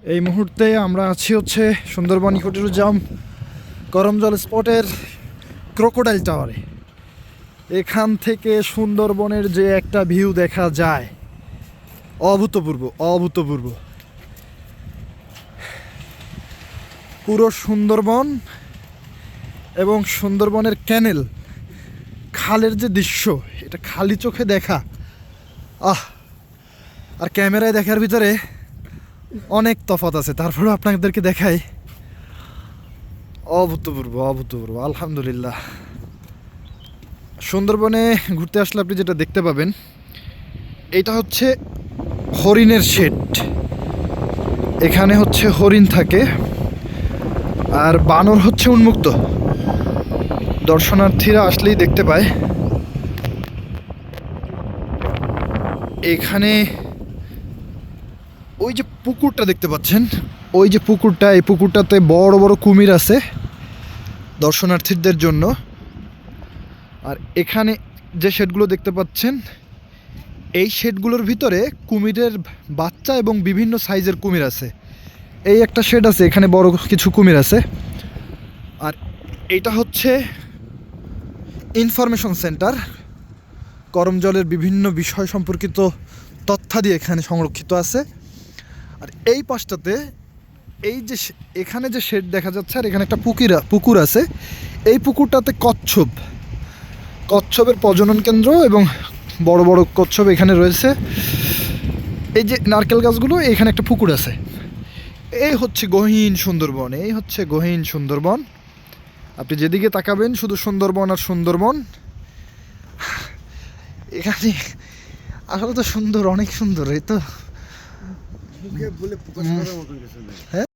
এই মুহূর্তে আমরা আছি হচ্ছে সুন্দরবন ইকো ট্যুরিজম করমজল স্পটের ক্রোকোডাইল টাওয়ারে। এখান থেকে সুন্দরবনের যে একটা ভিউ দেখা যায় অভূতপূর্ব অভূতপূর্ব। পুরো সুন্দরবন এবং সুন্দরবনের ক্যানেল খালের যে দৃশ্য, এটা খালি চোখে দেখা আর ক্যামেরায় দেখার ভিতরে অনেক তফাৎ আছে। তারপরেও আপনাদেরকে দেখাই, অভূতপূর্ব অভূতপূর্ব। আলহামদুলিল্লাহ, সুন্দরবনে ঘুরতে আসলে আপনি যেটা দেখতে পাবেন, এটা হচ্ছে হরিণের শেড। এখানে হচ্ছে হরিণ থাকে আর বানর হচ্ছে উন্মুক্ত, দর্শনার্থীরা আসলেই দেখতে পায়। এখানে ওই যে পুকুরটা দেখতে পাচ্ছেন, ওই যে পুকুরটা, এই পুকুরটাতে বড় বড় কুমির আছে দর্শনার্থীদের জন্য। আর এখানে যে শেডগুলো দেখতে পাচ্ছেন, এই শেডগুলোর ভিতরে কুমিরের বাচ্চা এবং বিভিন্ন সাইজের কুমির আছে। এই একটা শেড আছে, এখানে বড় কিছু কুমির আছে। আর এইটা হচ্ছে ইনফরমেশন সেন্টার। করমজলের বিভিন্ন বিষয় সম্পর্কিত তথ্যাদি এখানে সংরক্ষিত আছে। আর এই পাশটাতে এই যে এখানে যে শেড দেখা যাচ্ছে, আর এখানে একটা পুকুর আছে। এই পুকুরটাতে কচ্ছপের প্রজনন কেন্দ্র এবং বড় বড় কচ্ছপ এখানে রয়েছে। এই যে নারকেল গাছগুলো, এখানে একটা পুকুর আছে। এই হচ্ছে গহীন সুন্দরবন, এই হচ্ছে গহীন সুন্দরবন। আপনি যেদিকে তাকাবেন শুধু সুন্দরবন আর সুন্দরবন। এখানে আসলে তো সুন্দর, অনেক সুন্দর। এই তো মুখে বলে প্রকাশ করার মতন কিছু নেই। হ্যাঁ।